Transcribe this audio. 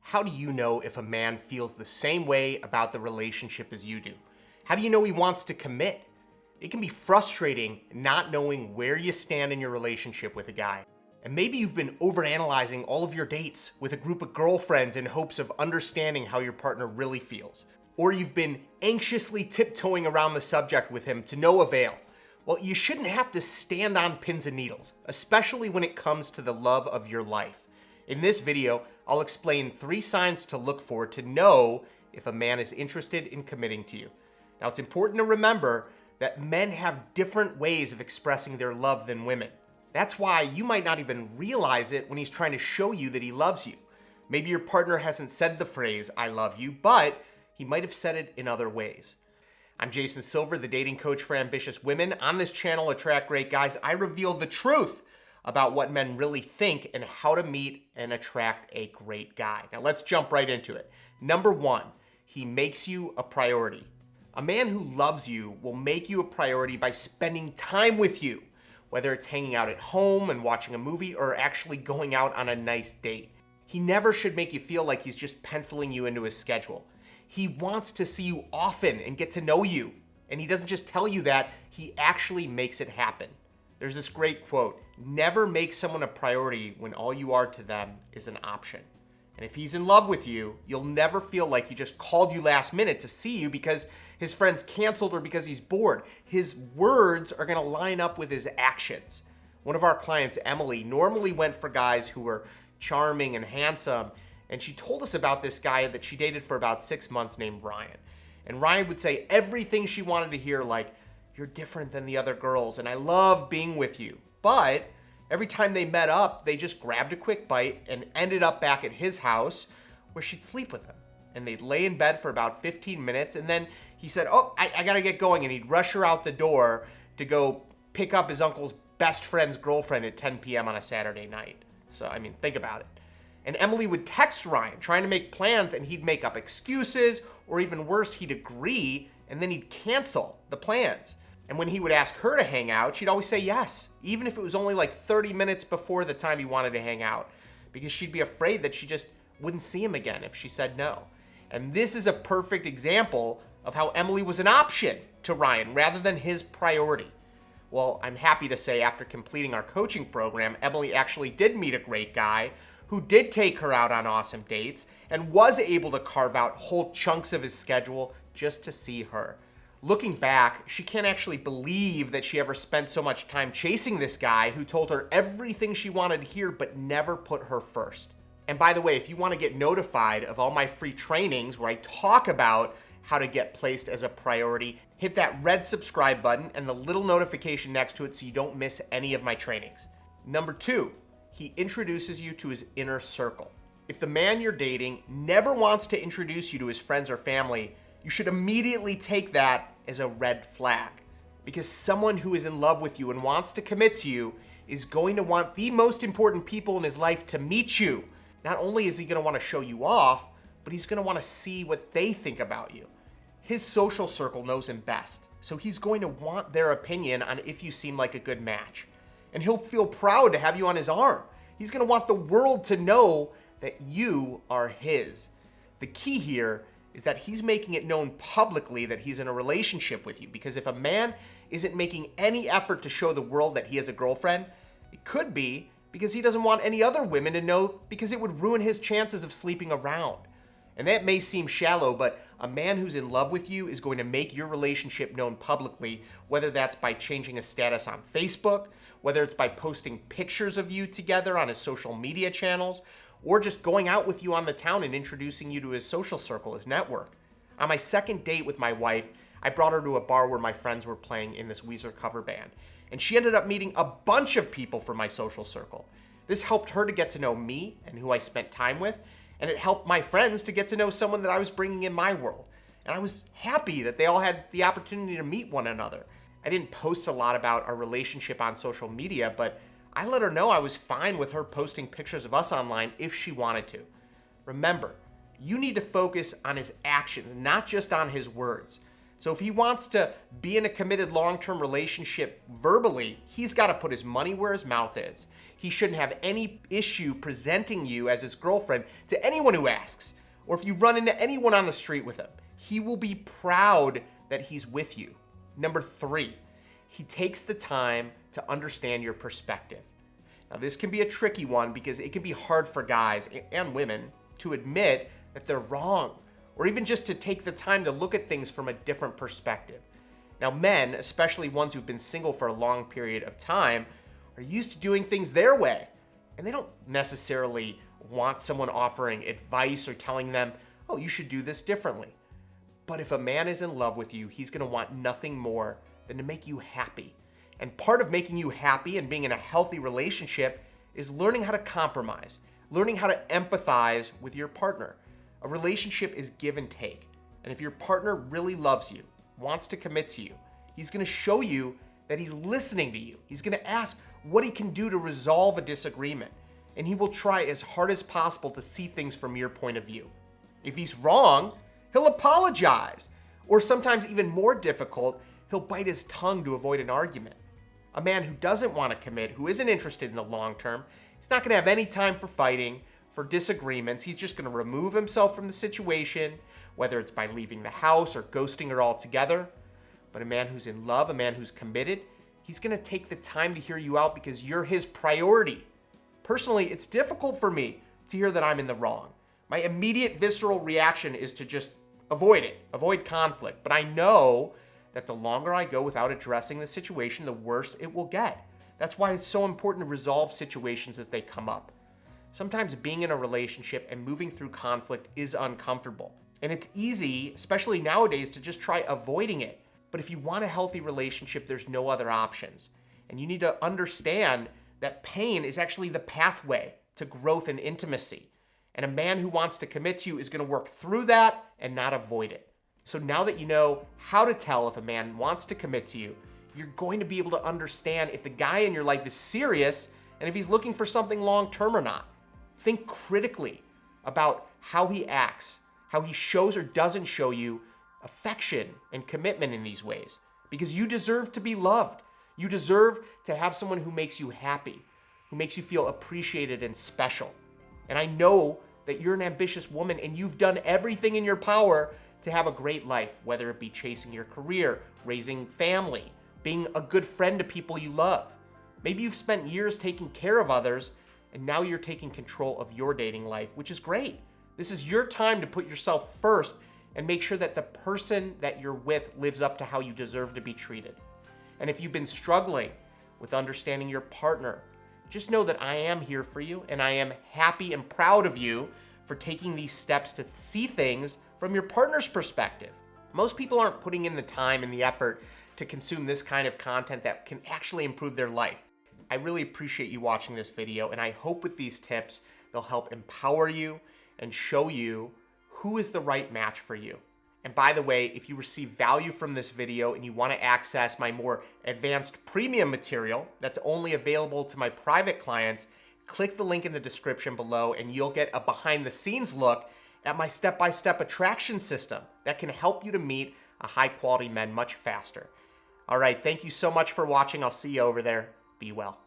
How do you know if a man feels the same way about the relationship as you do? How do you know he wants to commit? It can be frustrating not knowing where you stand in your relationship with a guy. And maybe you've been overanalyzing all of your dates with a group of girlfriends in hopes of understanding how your partner really feels. Or you've been anxiously tiptoeing around the subject with him to no avail. Well, you shouldn't have to stand on pins and needles, especially when it comes to the love of your life. In this video, I'll explain 3 signs to look for to know if a man is interested in committing to you. Now, it's important to remember that men have different ways of expressing their love than women. That's why you might not even realize it when he's trying to show you that he loves you. Maybe your partner hasn't said the phrase, "I love you," but he might have said it in other ways. I'm Jason Silver, the dating coach for ambitious women. On this channel, Attract Great Guys, I reveal the truth about what men really think and how to meet and attract a great guy. Now let's jump right into it. Number 1, he makes you a priority. A man who loves you will make you a priority by spending time with you, whether it's hanging out at home and watching a movie or actually going out on a nice date. He never should make you feel like he's just penciling you into his schedule. He wants to see you often and get to know you. And he doesn't just tell you that, he actually makes it happen. There's this great quote, "Never make someone a priority when all you are to them is an option." And if he's in love with you, you'll never feel like he just called you last minute to see you because his friends canceled or because he's bored. His words are gonna line up with his actions. One of our clients, Emily, normally went for guys who were charming and handsome, and she told us about this guy that she dated for about 6 months named Ryan. And Ryan would say everything she wanted to hear, like, "You're different than the other girls, and I love being with you." But every time they met up, they just grabbed a quick bite and ended up back at his house where she'd sleep with him. And they'd lay in bed for about 15 minutes, and then he said, "Oh, I gotta get going," and he'd rush her out the door to go pick up his uncle's best friend's girlfriend at 10 p.m. on a Saturday night. So, I mean, think about it. And Emily would text Ryan trying to make plans, and he'd make up excuses, or even worse, he'd agree, and then he'd cancel the plans. And when he would ask her to hang out, she'd always say yes, even if it was only like 30 minutes before the time he wanted to hang out, because she'd be afraid that she just wouldn't see him again if she said no. And this is a perfect example of how Emily was an option to Ryan rather than his priority. Well, I'm happy to say after completing our coaching program, Emily actually did meet a great guy who did take her out on awesome dates and was able to carve out whole chunks of his schedule just to see her. Looking back, she can't actually believe that she ever spent so much time chasing this guy who told her everything she wanted to hear but never put her first. And by the way, if you want to get notified of all my free trainings where I talk about how to get placed as a priority, hit that red subscribe button and the little notification next to it so you don't miss any of my trainings. Number 2, he introduces you to his inner circle. If the man you're dating never wants to introduce you to his friends or family, you should immediately take that as a red flag, because someone who is in love with you and wants to commit to you is going to want the most important people in his life to meet you. Not only is he going to want to show you off, but he's going to want to see what they think about you. His social circle knows him best, so he's going to want their opinion on if you seem like a good match. And he'll feel proud to have you on his arm. He's going to want the world to know that you are his. The key here is that he's making it known publicly that he's in a relationship with you, because if a man isn't making any effort to show the world that he has a girlfriend, it could be because he doesn't want any other women to know, because it would ruin his chances of sleeping around. And that may seem shallow, but a man who's in love with you is going to make your relationship known publicly, whether that's by changing a status on Facebook, whether it's by posting pictures of you together on his social media channels, or just going out with you on the town and introducing you to his social circle, his network. On my second date with my wife, I brought her to a bar where my friends were playing in this Weezer cover band, and she ended up meeting a bunch of people from my social circle. This helped her to get to know me and who I spent time with, and it helped my friends to get to know someone that I was bringing in my world. And I was happy that they all had the opportunity to meet one another. I didn't post a lot about our relationship on social media, but I let her know I was fine with her posting pictures of us online if she wanted to. Remember, you need to focus on his actions, not just on his words. So if he wants to be in a committed long-term relationship verbally, he's got to put his money where his mouth is. He shouldn't have any issue presenting you as his girlfriend to anyone who asks, or if you run into anyone on the street with him. He will be proud that he's with you. Number 3, he takes the time to understand your perspective. Now, this can be a tricky one because it can be hard for guys and women to admit that they're wrong, or even just to take the time to look at things from a different perspective. Now, men, especially ones who've been single for a long period of time, are used to doing things their way, and they don't necessarily want someone offering advice or telling them, oh, you should do this differently. But if a man is in love with you, he's gonna want nothing more than to make you happy. And part of making you happy and being in a healthy relationship is learning how to compromise, learning how to empathize with your partner. A relationship is give and take. And if your partner really loves you, wants to commit to you, he's gonna show you that he's listening to you. He's gonna ask what he can do to resolve a disagreement. And he will try as hard as possible to see things from your point of view. If he's wrong, he'll apologize. Or sometimes even more difficult, he'll bite his tongue to avoid an argument. A man who doesn't want to commit, who isn't interested in the long term, he's not going to have any time for fighting, for disagreements. He's just going to remove himself from the situation, whether it's by leaving the house or ghosting her altogether. But a man who's in love, a man who's committed, he's going to take the time to hear you out because you're his priority. Personally, it's difficult for me to hear that I'm in the wrong. My immediate visceral reaction is to just avoid it, avoid conflict. But I know that the longer I go without addressing the situation, the worse it will get. That's why it's so important to resolve situations as they come up. Sometimes being in a relationship and moving through conflict is uncomfortable. And it's easy, especially nowadays, to just try avoiding it. But if you want a healthy relationship, there's no other options. And you need to understand that pain is actually the pathway to growth and intimacy. And a man who wants to commit to you is going to work through that and not avoid it. So now that you know how to tell if a man wants to commit to you, you're going to be able to understand if the guy in your life is serious and if he's looking for something long-term or not. Think critically about how he acts, how he shows or doesn't show you affection and commitment in these ways, because you deserve to be loved. You deserve to have someone who makes you happy, who makes you feel appreciated and special. And I know that you're an ambitious woman and you've done everything in your power to have a great life, whether it be chasing your career, raising family, being a good friend to people you love. Maybe you've spent years taking care of others and now you're taking control of your dating life, which is great. This is your time to put yourself first and make sure that the person that you're with lives up to how you deserve to be treated. And if you've been struggling with understanding your partner, just know that I am here for you and I am happy and proud of you for taking these steps to see things from your partner's perspective. Most people aren't putting in the time and the effort to consume this kind of content that can actually improve their life. I really appreciate you watching this video, and I hope with these tips, they'll help empower you and show you who is the right match for you. And by the way, if you receive value from this video and you want to access my more advanced premium material that's only available to my private clients, click the link in the description below and you'll get a behind-the-scenes look at my step-by-step attraction system that can help you to meet a high-quality man much faster. All right, thank you so much for watching. I'll see you over there. Be well.